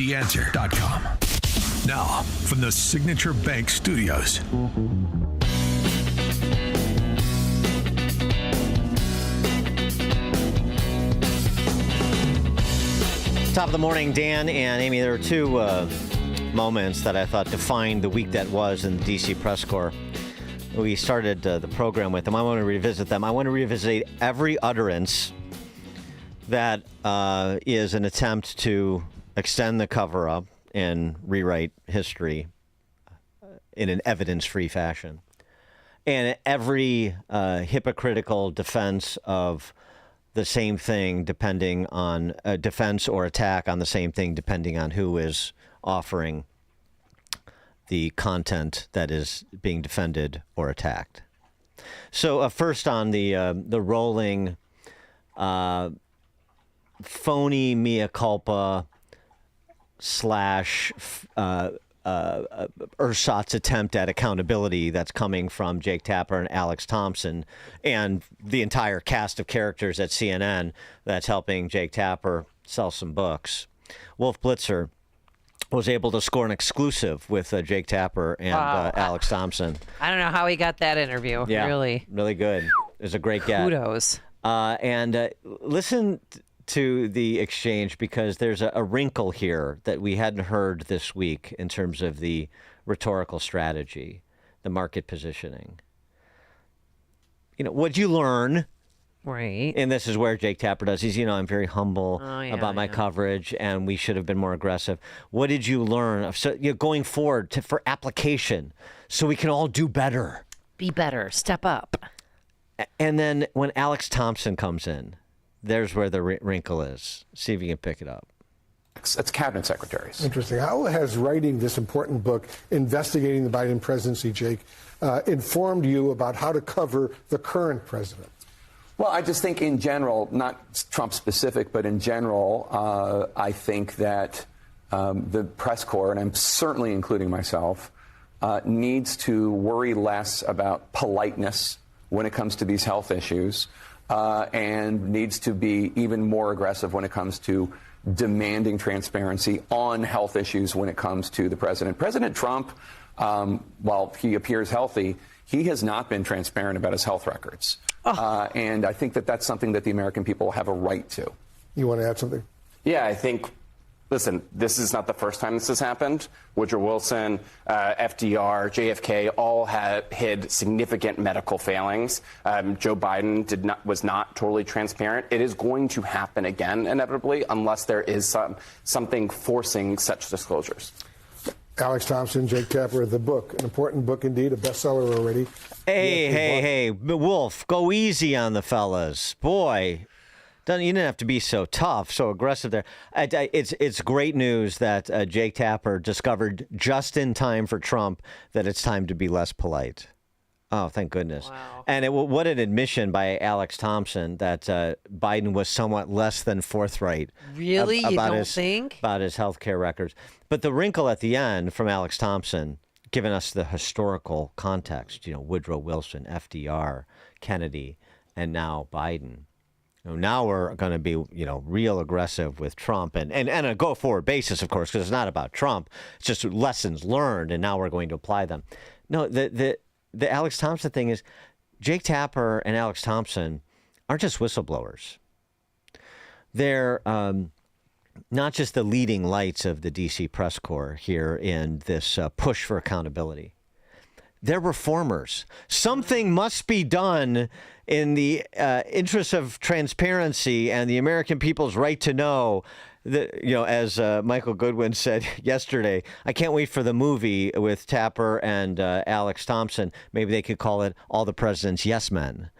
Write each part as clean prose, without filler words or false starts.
TheAnswer.com. Now, from the Signature Bank Studios. Top of the morning, Dan and Amy. There are two moments that I thought defined the week that was in the D.C. press corps. We started the program with them. I want to revisit them. I want to revisit every utterance that is an attempt to extend the cover-up and rewrite history in an evidence-free fashion. And every hypocritical defense of the same thing depending on a defense or attack on the same thing depending on who is offering the content that is being defended or attacked. So first on the rolling phony mea culpa slash ersatz attempt at accountability that's coming from Jake Tapper and Alex Thompson and the entire cast of characters at CNN that's helping Jake Tapper sell some books. Wolf Blitzer was able to score an exclusive with Jake Tapper and Alex Thompson. I don't know how he got that interview. Yeah, really good. It was a great get. Kudos. And listen to the exchange, because there's a wrinkle here that we hadn't heard this week in terms of the rhetorical strategy, the market positioning. You know, what'd you learn? Right. And this is where Jake Tapper does. He's, I'm very humble about my coverage, and we should have been more aggressive. What did you learn? So, going forward for application, so we can all do better. Be better. Step up. And then when Alex Thompson comes in, there's where the wrinkle is. See if you can pick it up. It's cabinet secretaries. Interesting. How has writing this important book, investigating the Biden presidency, Jake, informed you about how to cover the current president? Well, I just think in general, not Trump specific, but in general, I think that the press corps, and I'm certainly including myself, needs to worry less about politeness when it comes to these health issues. And needs to be even more aggressive when it comes to demanding transparency on health issues when it comes to the president. President Trump, while he appears healthy, he has not been transparent about his health records. And I think that that's something that the American people have a right to. You want to add something? Yeah, I think, listen, this is not the first time this has happened. Woodrow Wilson, FDR, JFK all hid significant medical failings. Joe Biden was not totally transparent. It is going to happen again, inevitably, unless there is something forcing such disclosures. Alex Thompson, Jake Tapper, the book, an important book indeed, a bestseller already. Hey, Wolf, go easy on the fellas. Boy. You didn't have to be so tough, so aggressive there. It's great news that Jake Tapper discovered just in time for Trump that it's time to be less polite. Oh, thank goodness. Wow. And what an admission by Alex Thompson that Biden was somewhat less than forthright. Really? You don't think? About his health care records. But the wrinkle at the end from Alex Thompson, giving us the historical context, Woodrow Wilson, FDR, Kennedy, and now Biden. Now we're going to be, real aggressive with Trump and a go-forward basis, of course, because it's not about Trump. It's just lessons learned, and now we're going to apply them. No, the Alex Thompson thing is Jake Tapper and Alex Thompson aren't just whistleblowers. They're not just the leading lights of the D.C. press corps here in this push for accountability. They're reformers. Something must be done in the interest of transparency and the American people's right to know. As Michael Goodwin said yesterday, I can't wait for the movie with Tapper and Alex Thompson. Maybe they could call it All the President's Yes Men.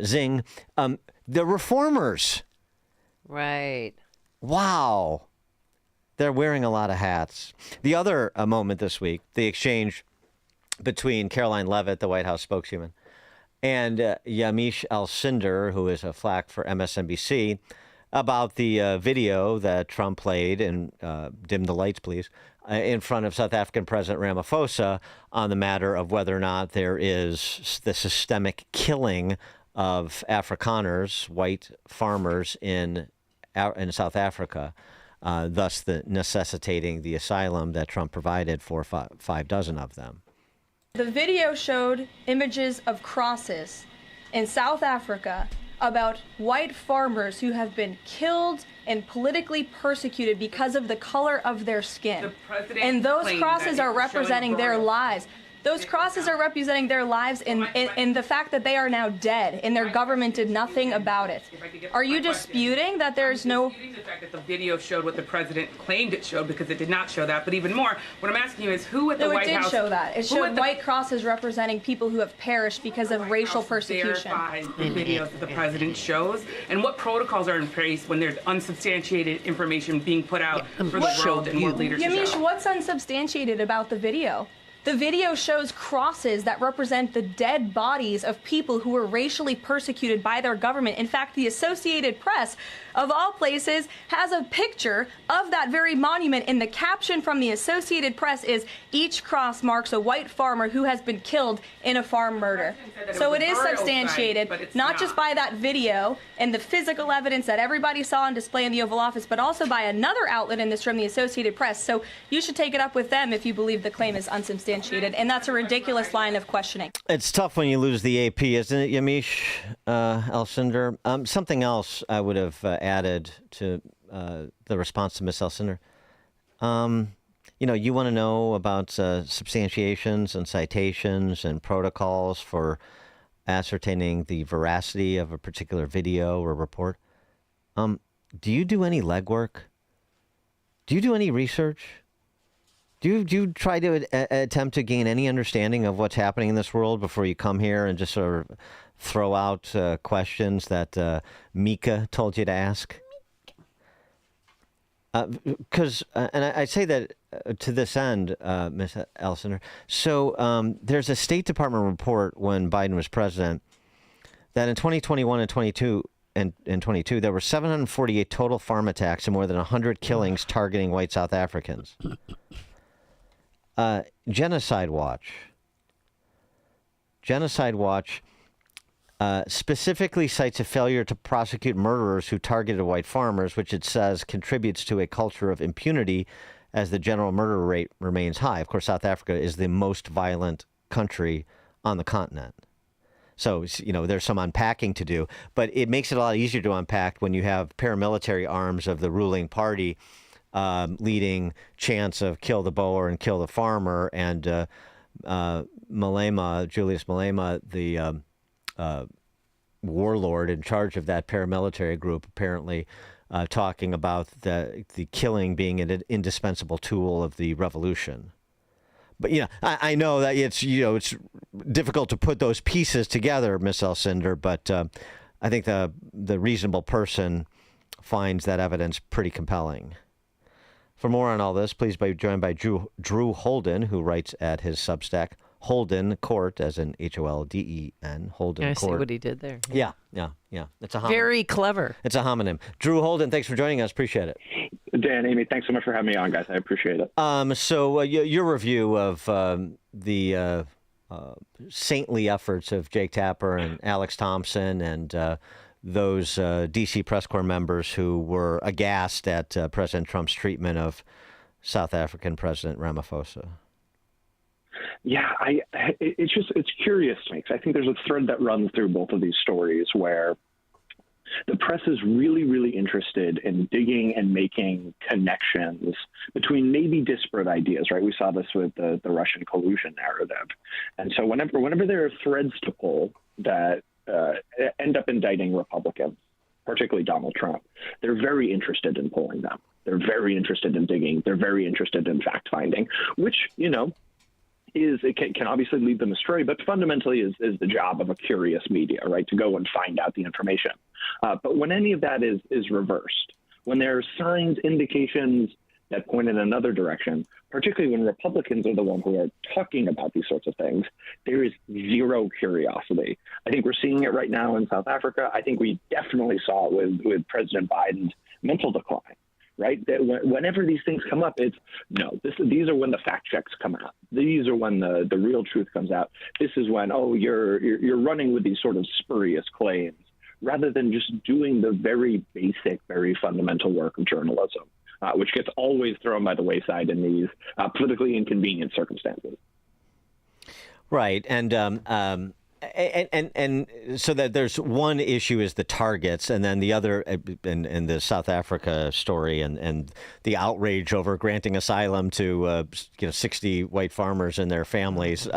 Zing. The reformers. Right. Wow. They're wearing a lot of hats. The other moment this week, the exchange between Caroline Leavitt, the White House spokeswoman, and Yamiche Alcindor, who is a flack for MSNBC, about the video that Trump played, and dim the lights, please, in front of South African President Ramaphosa on the matter of whether or not there is the systemic killing of Afrikaners, white farmers in South Africa. thus necessitating the asylum that Trump provided for 5 dozen of them. The video showed images of crosses in South Africa about white farmers who have been killed and politically persecuted because of the color of their skin. And those crosses are representing their lives. Those crosses are representing their lives in the fact that they are now dead and their government did nothing about it. Are you disputing that there's no... I'm disputing the fact that the video showed what the president claimed it showed, because it did not show that. But even more, what I'm asking you is who at the White House... No, it did show that. It showed white crosses representing people who have perished because of racial persecution. Verified the videos that the president shows, and what protocols are in place when there's unsubstantiated information being put out for the world and what leaders Yamiche, show? what's unsubstantiated about the video? The video shows crosses that represent the dead bodies of people who were racially persecuted by their government. In fact, the Associated Press, of all places, has a picture of that very monument, and the caption from the Associated Press is, "Each cross marks a white farmer who has been killed in a farm murder." So it is substantiated, not just by that video and the physical evidence that everybody saw on display in the Oval Office, but also by another outlet in this room, the Associated Press. So you should take it up with them if you believe the claim is unsubstantiated, and that's a ridiculous line of questioning. It's tough when you lose the AP, isn't it, Yamiche Elcindor? Something else I would have added to the response to Ms. Elcindor. You want to know about substantiations and citations and protocols for ascertaining the veracity of a particular video or report. Do you do any legwork? Do you do any research? Do you try to attempt to gain any understanding of what's happening in this world before you come here and just sort of throw out questions that Mika told you to ask? Because, and I say that to this end, Ms. Elcindor. So there's a State Department report when Biden was president that in 2021 and 22, there were 748 total farm attacks and more than 100 killings targeting white South Africans. Genocide Watch specifically cites a failure to prosecute murderers who targeted white farmers, which it says contributes to a culture of impunity as the general murder rate remains high. Of course, South Africa is the most violent country on the continent. So, there's some unpacking to do, but it makes it a lot easier to unpack when you have paramilitary arms of the ruling party leading chants of kill the Boer and kill the farmer, and Julius Malema, the warlord in charge of that paramilitary group, apparently talking about the killing being an indispensable tool of the revolution. But I know that it's difficult to put those pieces together, Ms. Elcindor, but I think the reasonable person finds that evidence pretty compelling. For more on all this, please be joined by Drew Holden, who writes at his Substack, Holden Court, as in Holden, Holden I Court. see what he did there. Yeah. It's a homonym. Very clever. It's a homonym. Drew Holden, thanks for joining us. Appreciate it. Dan, Amy, thanks so much for having me on, guys. I appreciate it. So your review of the saintly efforts of Jake Tapper and Alex Thompson and those D.C. press corps members who were aghast at President Trump's treatment of South African President Ramaphosa. Yeah, it's curious to me, because I think there's a thread that runs through both of these stories where the press is really, really interested in digging and making connections between maybe disparate ideas, right? We saw this with the Russian collusion narrative. And so whenever there are threads to pull that end up indicting Republicans, particularly Donald Trump, they're very interested in pulling them. They're very interested in digging. They're very interested in fact-finding, which, it can obviously lead them astray, but fundamentally is the job of a curious media, right, to go and find out the information. But when any of that is reversed, when there are signs, indications that point in another direction, particularly when Republicans are the ones who are talking about these sorts of things, there is zero curiosity. I think we're seeing it right now in South Africa. I think we definitely saw it with President Biden's mental decline. Right? That whenever these things come up, it's no. These are when the fact checks come out. These are when the real truth comes out. This is when you're running with these sort of spurious claims rather than just doing the very basic, very fundamental work of journalism, which gets always thrown by the wayside in these politically inconvenient circumstances. Right, and so that there's one issue is the targets, and then the other, in the South Africa story, and the outrage over granting asylum to 60 white farmers and their families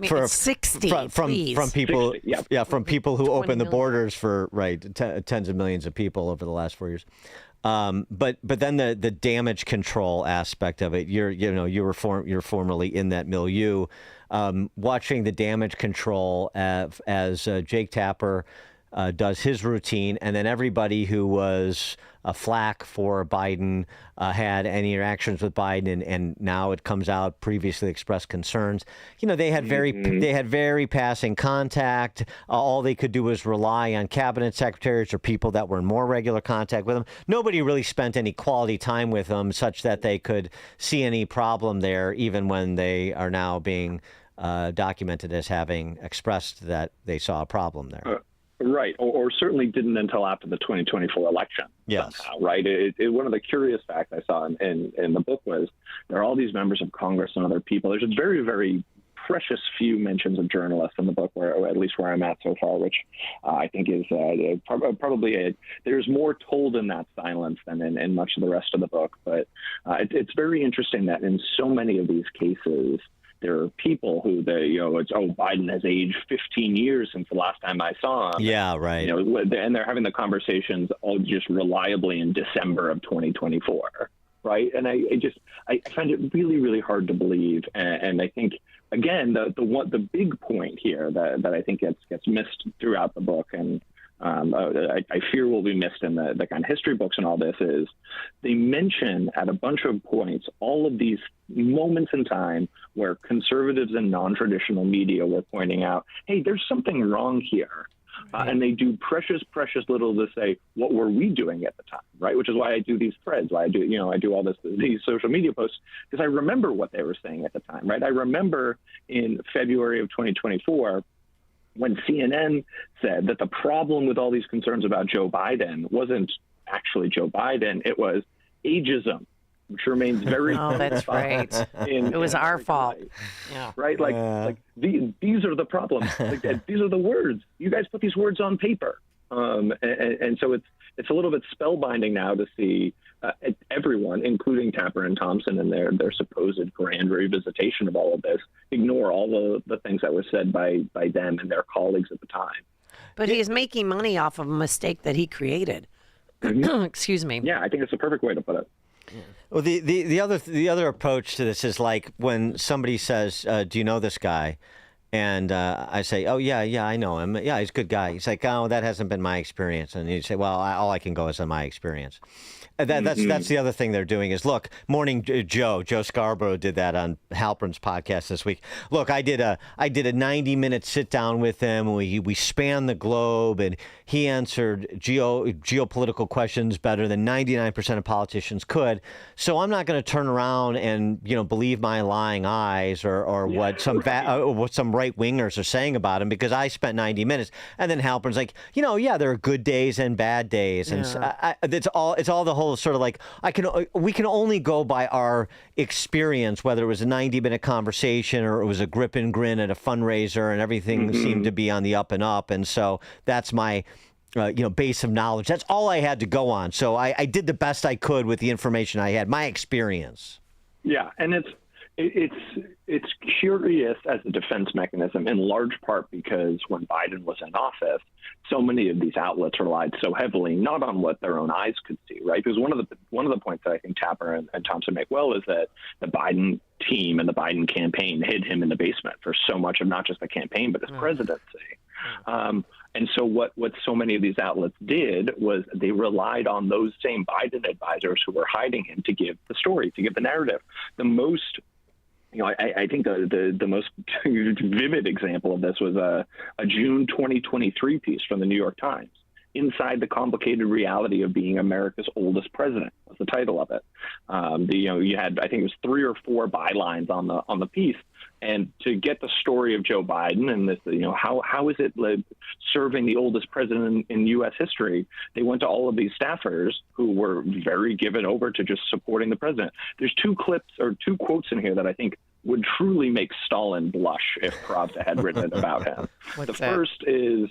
for 60 from people, 60, from people who opened the million. borders for tens of millions of people over the last 4 years. But then the damage control aspect of it, you're formerly in that milieu, watching the damage control as Jake Tapper does his routine, and then everybody who was flack for Biden had any interactions with Biden, and now it comes out previously expressed concerns. They had very passing contact. All they could do was rely on cabinet secretaries or people that were in more regular contact with them. Nobody really spent any quality time with them such that they could see any problem there, even when they are now being documented as having expressed that they saw a problem there. Right, or certainly didn't until after the 2024 election. Yes. Somehow, right. One of the curious facts I saw in the book was there are all these members of Congress and other people. There's a very, very precious few mentions of journalists in the book, or at least where I'm at so far, which I think is probably there's more told in that silence than in much of the rest of the book. But it's very interesting that in so many of these cases, there are people who Biden has aged 15 years since the last time I saw him. Yeah, right. And they're having the conversations all just reliably in December of 2024, right? And I find it really, really hard to believe. And I think, again, the big point here that I think gets missed throughout the book, and I fear will be missed in the kind of history books and all this, is they mention at a bunch of points all of these moments in time where conservatives and non-traditional media were pointing out, hey, there's something wrong here. And they do precious little to say, what were we doing at the time, right? Which is why I do these threads, why I do all these social media posts, because I remember what they were saying at the time, right? I remember in February of 2024, when CNN said that the problem with all these concerns about Joe Biden wasn't actually Joe Biden, it was ageism, which remains very. Oh, that's right. It was our fault. Yeah. Right? Like these are the problems. These are the words. You guys put these words on paper. And so it's a little bit spellbinding now to see everyone, including Tapper and Thompson, and their supposed grand revisitation of all of this, ignore all the things that were said by them and their colleagues at the time. But he is making money off of a mistake that he created. Excuse me. Yeah, I think it's a perfect way to put it. Well, the other approach to this is like when somebody says, "Do you know this guy?" And I say, "Oh yeah, I know him. Yeah, he's a good guy." He's like, "Oh, that hasn't been my experience." And you say, "Well, all I can go is on my experience." That's the other thing they're doing is, look, Morning Joe Scarborough did that on Halpern's podcast this week. Look, I did a 90-minute sit down with him. We spanned the globe, and he answered geopolitical questions better than 99% of politicians could. So I'm not going to turn around and believe my lying eyes or what some right wingers are saying about him, because I spent 90 minutes. And then Halpern's like, there are good days and bad days, and it's all the whole sort of like we can only go by our experience, whether it was a 90-minute conversation or it was a grip and grin at a fundraiser, and everything seemed to be on the up and up. And so that's my base of knowledge. That's all I had to go on. So I did the best I could with the information I had, my experience. Yeah, and it's curious as a defense mechanism, in large part because when Biden was in office, so many of these outlets relied so heavily not on what their own eyes could see, right? Because one of the points that I think Tapper and Thompson make well is that the Biden team and the Biden campaign hid him in the basement for so much of not just the campaign but his presidency. And so what so many of these outlets did was they relied on those same Biden advisors who were hiding him to give the story, to give the narrative. The most I think the most vivid example of this was a June 2023 piece from the New York Times, Inside the Complicated Reality of Being America's Oldest President was the title of it. You had, I think it was 3 or 4 bylines on the piece. And to get the story of Joe Biden and this, how is it serving the oldest president in U.S. history? They went to all of these staffers who were very given over to just supporting the president. There's 2 clips or 2 quotes in here that I think would truly make Stalin blush if Pravda had written it about him. The first is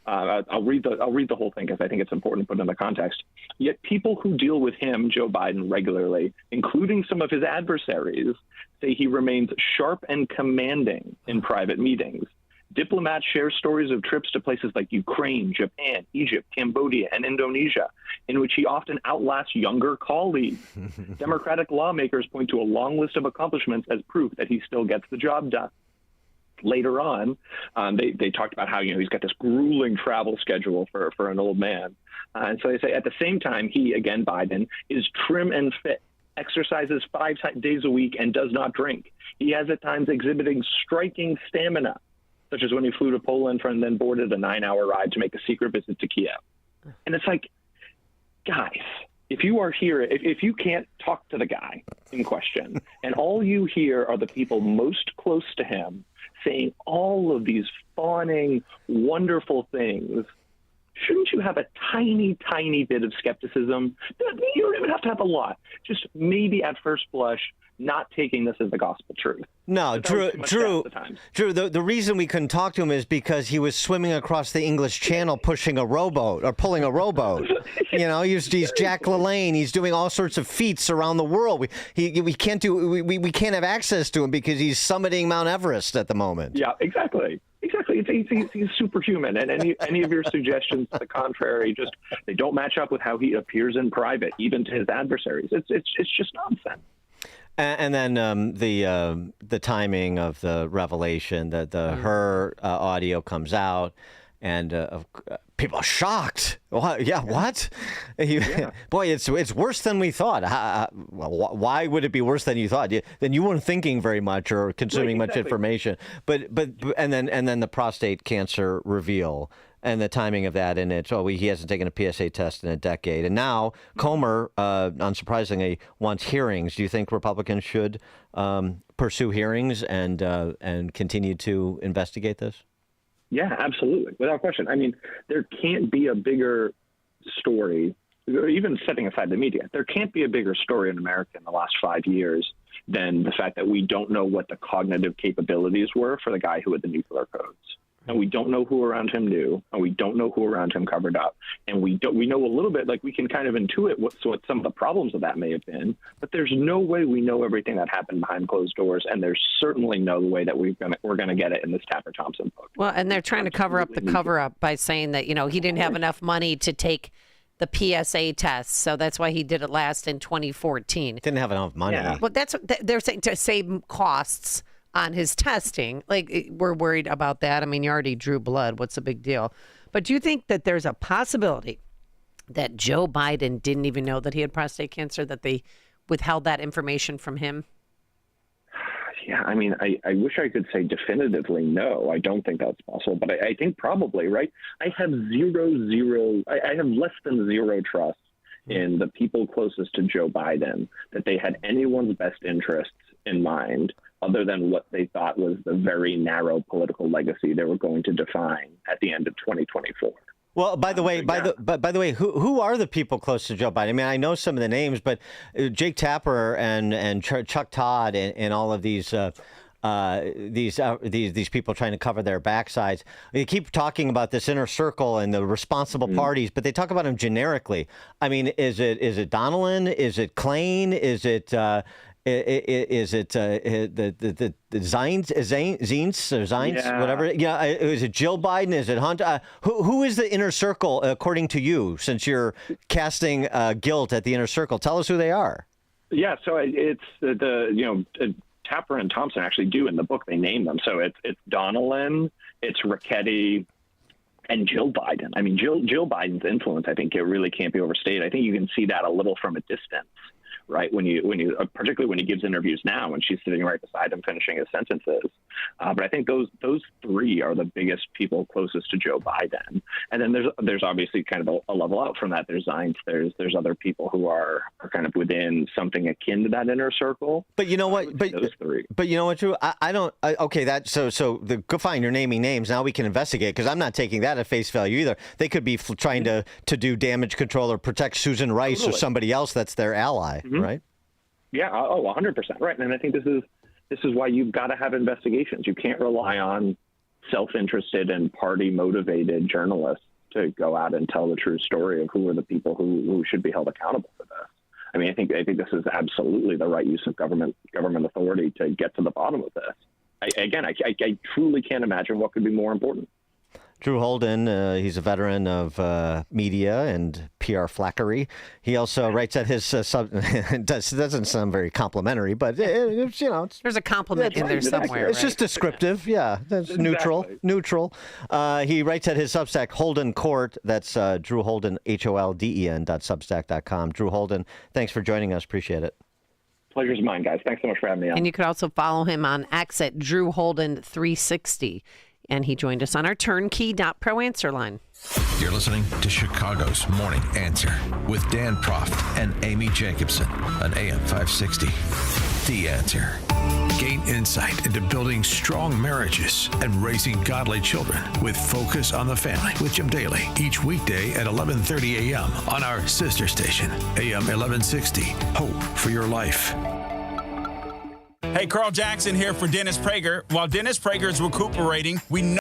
I'll read the whole thing because I think it's important to put in the context. Yet people who deal with him, Joe Biden, regularly, including some of his adversaries, say he remains sharp and commanding in private meetings. Diplomats share stories of trips to places like Ukraine, Japan, Egypt, Cambodia, and Indonesia, in which he often outlasts younger colleagues. Democratic lawmakers point to a long list of accomplishments as proof that he still gets the job done. Later on, they talked about how he's got this grueling travel schedule for an old man. And so they say at the same time, he, again, Biden, is trim and fit, exercises 5 days a week, and does not drink. He has at times exhibiting striking stamina, such as when he flew to Poland and then boarded a 9-hour ride to make a secret visit to Kiev. And it's like, guys, if you are here, if you can't talk to the guy in question, and all you hear are the people most close to him saying all of these fawning, wonderful things, shouldn't you have a tiny, tiny bit of skepticism? You don't even have to have a lot. Just maybe at first blush, not taking this as the gospel truth. No, Drew. The reason we couldn't talk to him is because he was swimming across the English Channel, pushing a rowboat or pulling a rowboat. He's Jack LaLanne. He's doing all sorts of feats around the world. We can't have access to him because he's summiting Mount Everest at the moment. Yeah, exactly. He's superhuman, and any of your suggestions to the contrary, they don't match up with how he appears in private, even to his adversaries. It's just nonsense. And then the timing of the revelation that her audio comes out, and people are shocked. What? Yeah, what? Boy, it's worse than we thought. Why would it be worse than you thought? Then you weren't thinking very much or consuming much information. But and then the prostate cancer reveal. And the timing of that, and he hasn't taken a PSA test in a decade. And now Comer, unsurprisingly, wants hearings. Do you think Republicans should pursue hearings and continue to investigate this? Yeah, absolutely, without question. I mean, there can't be a bigger story, even setting aside the media, there can't be a bigger story in America in the last 5 years than the fact that we don't know what the cognitive capabilities were for the guy who had the nuclear codes. And we don't know who around him knew, and we don't know who around him covered up. And we know a little bit, like we can kind of intuit what some of the problems of that may have been, but there's no way we know everything that happened behind closed doors, and there's certainly no way that we're gonna get it in this Tapper Thompson book. Well, and they're trying to cover up the cover-up by saying that, he didn't have enough money to take the PSA test, so that's why he did it last in 2014. Didn't have enough money. Yeah. Well, that's what they're saying, to save costs on his testing. Like, we're worried about that. I mean, you already drew blood. What's the big deal? But do you think that there's a possibility that Joe Biden didn't even know that he had prostate cancer, that they withheld that information from him? Yeah, I mean, I wish I could say definitively no. I don't think that's possible, but I think probably, right? I have I have less than zero trust in the people closest to Joe Biden that they had anyone's best interests in mind other than what they thought was the very narrow political legacy they were going to define at the end of 2024. Well, by the way, who are the people close to Joe Biden? I mean, I know some of the names, but Jake Tapper and Chuck Todd and all of these people trying to cover their backsides. They keep talking about this inner circle and the responsible parties, but they talk about them generically. I mean, is it Donnellan? Is it Klain? Is it the Zients, whatever? Yeah, is it Jill Biden? Is it Hunter? Who is the inner circle according to you? Since you're casting guilt at the inner circle, tell us who they are. Yeah, so it's Tapper and Thompson actually do in the book. They name them. So it's Donnellan, it's Ricchetti, and Jill Biden. I mean, Jill Biden's influence, I think, it really can't be overstated. I think you can see that a little from a distance, right? Particularly when he gives interviews now, when she's sitting right beside him finishing his sentences. But I think those three are the biggest people closest to Joe Biden. And then there's obviously kind of a level out from that. There's Zients, there's other people who are kind of within something akin to that inner circle. But you know what? Those three. But you know what, Drew? Go fine. You're naming names. Now we can investigate, because I'm not taking that at face value either. They could be trying to do damage control or protect Susan Rice or somebody else that's their ally, right? Yeah. 100%. Right. And I think this is why you've got to have investigations. You can't rely on self-interested and party-motivated journalists to go out and tell the true story of who are the people who should be held accountable for this. I mean, I think this is absolutely the right use of government authority to get to the bottom of this. I truly can't imagine what could be more important. Drew Holden, he's a veteran of media and PR flackery. He also writes at his doesn't sound very complimentary, but it's, There's a compliment in there somewhere. It's just descriptive. Yeah, that's neutral. He writes at his Substack, Holden Court. That's Drew Holden, HOLDEN.substack.com. Drew Holden, thanks for joining us. Appreciate it. Pleasure's mine, guys. Thanks so much for having me on. And you could also follow him on X at Drew Holden 360. And he joined us on our turnkey.pro answer line. You're listening to Chicago's Morning Answer with Dan Proft and Amy Jacobson on AM 560. The Answer. Gain insight into building strong marriages and raising godly children with Focus on the Family with Jim Daly each weekday at 11:30 a.m. on our sister station, AM 1160. Hope for your life. Hey, Carl Jackson here for Dennis Prager. While Dennis Prager is recuperating, we know